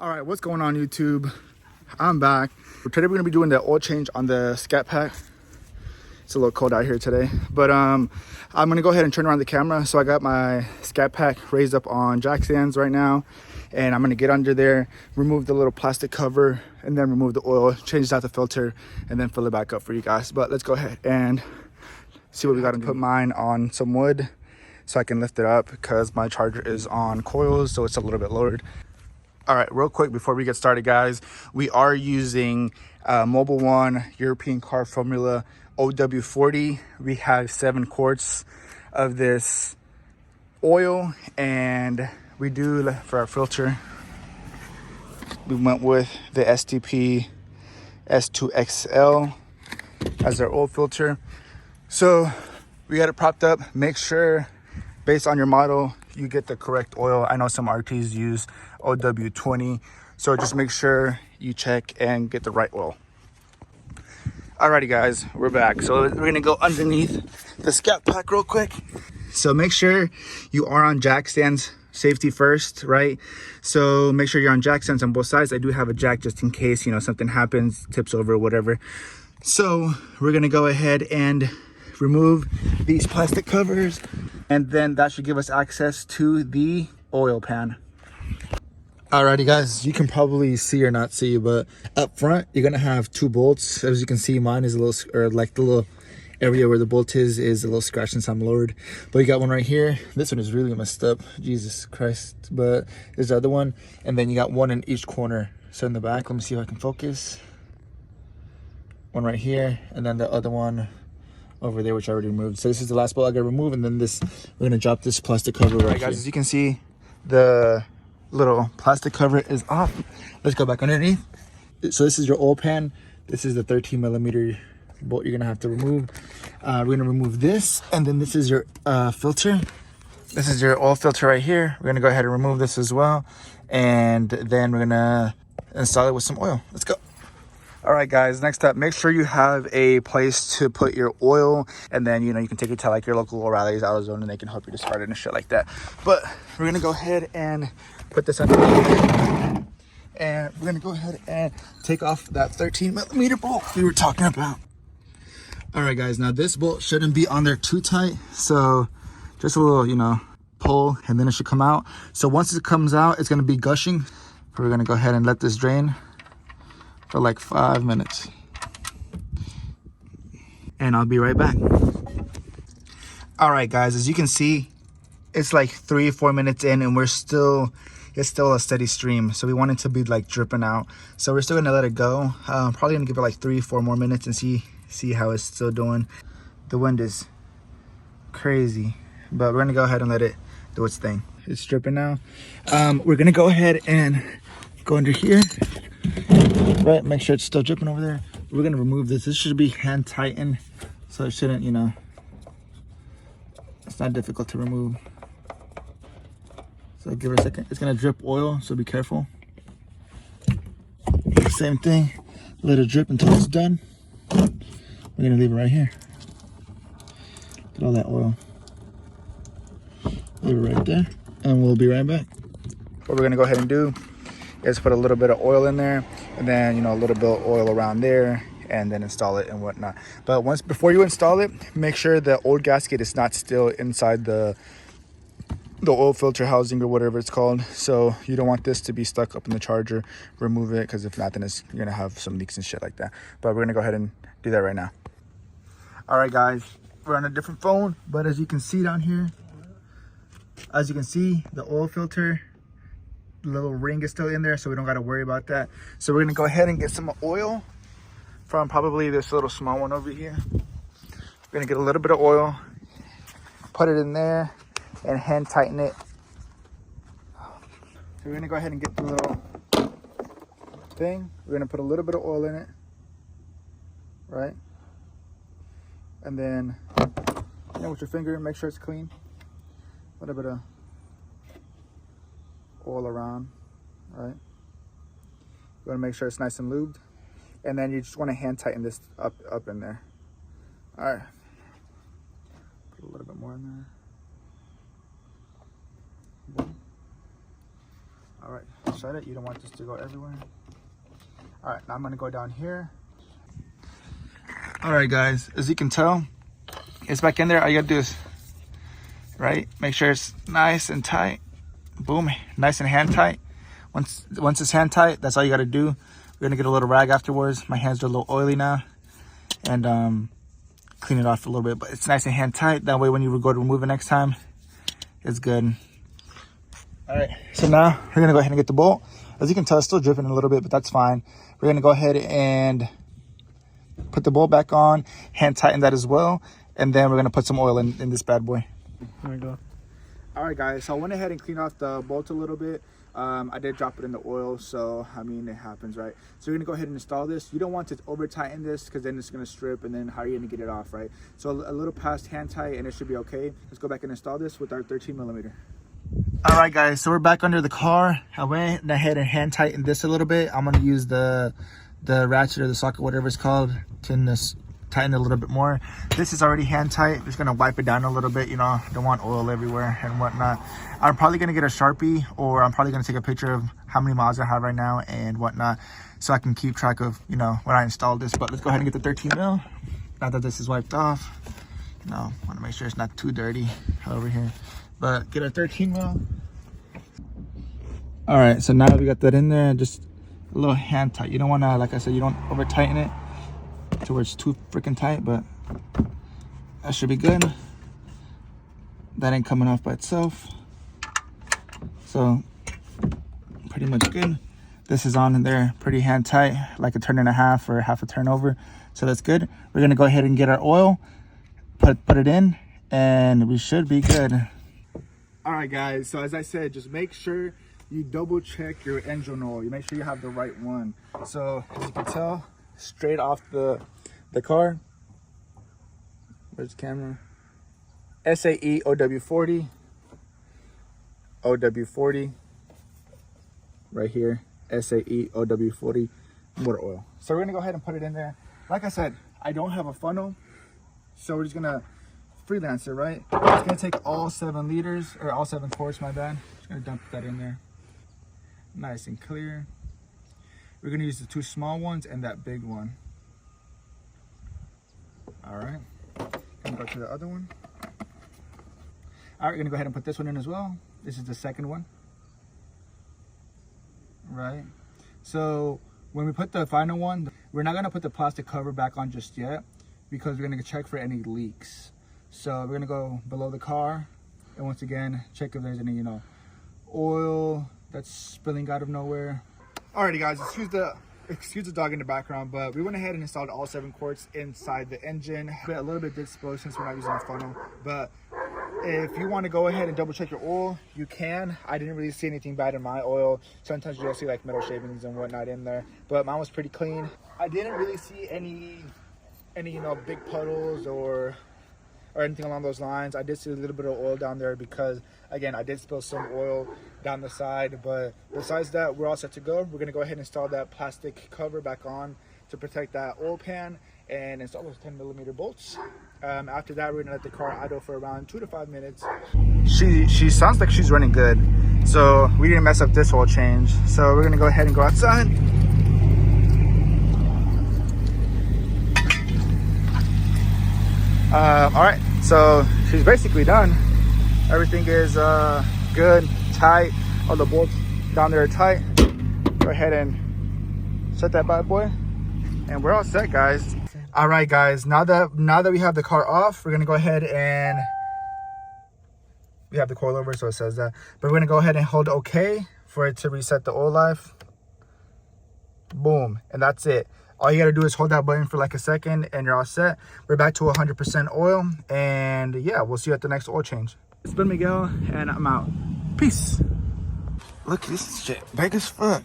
All right, what's going on YouTube? I'm back. Today we're gonna be doing the oil change on the Scat Pack. It's a little cold out here today, but I'm gonna go ahead and turn around the camera. So I got my Scat Pack raised up on jack stands right now, and I'm gonna get under there, remove the little plastic cover, and then remove the oil, change out the filter, and then fill it back up for you guys. But let's go ahead and see what we got to put mine on some wood so I can lift it up because my charger is on coils, so it's a little bit lowered. All right, real quick before we get started, guys, we are using MOBIL 1 European car formula OW40. We have 7 quarts of this oil, and we do, for our filter, we went with the STP S2XL as our oil filter. So we got it propped up. Make sure, based on your model, you get the correct oil. I know some RTs use OW20, so just make sure you check and get the right oil. Alrighty guys, we're back. So we're gonna go underneath the Scat Pack real quick. So make sure you are on jack stands, safety first, right? So make sure you're on jack stands on both sides. I do have a jack just in case, you know, something happens, tips over, whatever. So we're gonna go ahead and remove these plastic covers, and then that should give us access to the oil pan. Alrighty guys, you can probably see or not see, but up front you're gonna have 2 bolts. As you can see, mine is a little, or like the little area where the bolt is a little scratched since I'm lowered. But you got one right here. This one is really messed up, Jesus Christ. But there's the other one, and then you got one in each corner. So in the back, let me see if I can focus. One right here, and then the other one over there, which I already removed. So this is the last bolt I gotta remove, and then this, we're gonna drop this plastic cover right guys, as you can see, the little plastic cover is off. Let's go back underneath. So this is your oil pan. This is the 13mm bolt you're gonna have to remove. We're gonna remove this, and then this is your filter. This is your oil filter right here. We're gonna go ahead and remove this as well, and then we're gonna install it with some oil. Let's go. All right guys, next up, make sure you have a place to put your oil, and then, you know, you can take it to like your local O'Reilly's, AutoZone, and they can help you to start it and shit like that. But we're gonna go ahead and put this under here, and we're gonna go ahead and take off that 13mm bolt we were talking about. All right guys, now this bolt shouldn't be on there too tight, so just a little, you know, pull, and then it should come out. So once it comes out, it's gonna be gushing. We're gonna go ahead and let this drain for like 5 minutes, and I'll be right back. All right guys, as you can see, it's like 3 or 4 minutes in, and it's still a steady stream. So we want it to be like dripping out, so we're still gonna let it go. Probably gonna give it like 3 or 4 more minutes and see how it's still doing. The wind is crazy, but we're gonna go ahead and let it do its thing. It's dripping now. We're gonna go ahead and go under here, right, make sure it's still dripping over there. We're gonna remove this. This should be hand tightened, so it shouldn't, you know, it's not difficult to remove. So give it a second. It's gonna drip oil, so be careful. Same thing, let it drip until it's done. We're gonna leave it right here. Get all that oil, leave it right there, and we'll be right back. What we're gonna go ahead and do is put a little bit of oil in there, and then, you know, a little bit of oil around there, and then install it and whatnot. But before you install it, make sure the old gasket is not still inside the oil filter housing or whatever it's called. So you don't want this to be stuck up in the charger. Remove it, because if not, then you're gonna have some leaks and shit like that. But we're gonna go ahead and do that right now. All right guys, we're on a different phone, but as you can see down here, as you can see, the oil filter, the little ring is still in there, so we don't got to worry about that. So we're gonna go ahead and get some oil from probably this little small one over here. We're gonna get a little bit of oil, put it in there, and hand tighten it. So we're gonna go ahead and get the little thing. We're gonna put a little bit of oil in it, right? And then, you know, with your finger, make sure it's clean. A little bit of oil around, right? You want to make sure it's nice and lubed, and then you just want to hand tighten this up in there. All right, put a little bit more in there. Boom. All right, shut it. You don't want this to go everywhere. All right, now I'm gonna go down here. All right, guys, as you can tell, it's back in there. All you gotta do is, right, make sure it's nice and tight. Boom, nice and hand tight. Once it's hand tight, that's all you gotta do. We're gonna get a little rag afterwards. My hands are a little oily now, and clean it off a little bit, but it's nice and hand tight. That way when you go to remove it next time, it's good. All right, so now we're gonna go ahead and get the bolt. As you can tell, it's still dripping a little bit, but that's fine. We're gonna go ahead and put the bolt back on, hand tighten that as well, and then we're gonna put some oil in this bad boy. There we go. All right, guys, so I went ahead and cleaned off the bolt a little bit. I did drop it in the oil, so I mean, it happens, right? So we're gonna go ahead and install this. You don't want to over tighten this because then it's gonna strip, and then how are you gonna get it off, right? So a little past hand tight and it should be okay. Let's go back and install this with our 13mm. All right, guys, so we're back under the car. I went ahead and hand tightened this a little bit. I'm gonna use the ratchet or the socket, whatever it's called, to tighten it a little bit more. This is already hand tight. Just gonna wipe it down a little bit, you know, don't want oil everywhere and whatnot. I'm probably gonna get a Sharpie, or I'm probably gonna take a picture of how many miles I have right now and whatnot, so I can keep track of, you know, when I installed this. But let's go ahead and get the 13mm. Now that this is wiped off, you know, want to make sure it's not too dirty over here. But get a 13mm. All right, so now that we got that in there, just a little hand tight. You don't want to, like I said, you don't over tighten it to where it's too freaking tight, but that should be good. That ain't coming off by itself, so pretty much good. This is on in there pretty hand tight, like a turn and a half or half a turn over, so that's good. We're gonna go ahead and get our oil, put it in, and we should be good. All right, guys, so as I said, just make sure you double check your engine oil. You make sure you have the right one. So as you can tell, straight off the car, where's the camera? SAE OW40, OW40, right here, SAE OW40 motor oil. So we're gonna go ahead and put it in there. Like I said, I don't have a funnel, so we're just gonna freelance it, right? It's gonna take all 7 liters, or all 7 quarts, my bad. Just gonna dump that in there, nice and clear. We're gonna use the 2 small ones and that big one. All right, gonna go to the other one. All right, we're gonna go ahead and put this one in as well. This is the second one, right? So when we put the final one, we're not gonna put the plastic cover back on just yet, because we're gonna check for any leaks. So we're gonna go below the car, and once again, check if there's any, you know, oil that's spilling out of nowhere. Alrighty, guys, excuse the dog in the background, but we went ahead and installed all 7 quarts inside the engine. A little bit disposed since we're not using a funnel, but if you want to go ahead and double check your oil, you can. I didn't really see anything bad in my oil. Sometimes you'll see like metal shavings and whatnot in there, but mine was pretty clean. I didn't really see any you know, big puddles or anything along those lines. I did see a little bit of oil down there because, again, I did spill some oil down the side, but besides that, we're all set to go. We're gonna go ahead and install that plastic cover back on to protect that oil pan and install those 10mm bolts. After that, we're gonna let the car idle for around 2 to 5 minutes. She sounds like she's running good, so we didn't mess up this whole change. So we're gonna go ahead and go outside. All right, so she's basically done. Everything is good, tight. All the bolts down there are tight. Go ahead and set that bad boy, and we're all set, guys. All right, guys, now that we have the car off, we're gonna go ahead and we have the coilover, so it says that, but we're gonna go ahead and hold OK for it to reset the oil life. Boom, and that's it. All you gotta do is hold that button for like a second and you're all set. We're back to 100% oil, and yeah, we'll see you at the next oil change. It's been Miguel, and I'm out. Peace. Look, this shit big as fuck.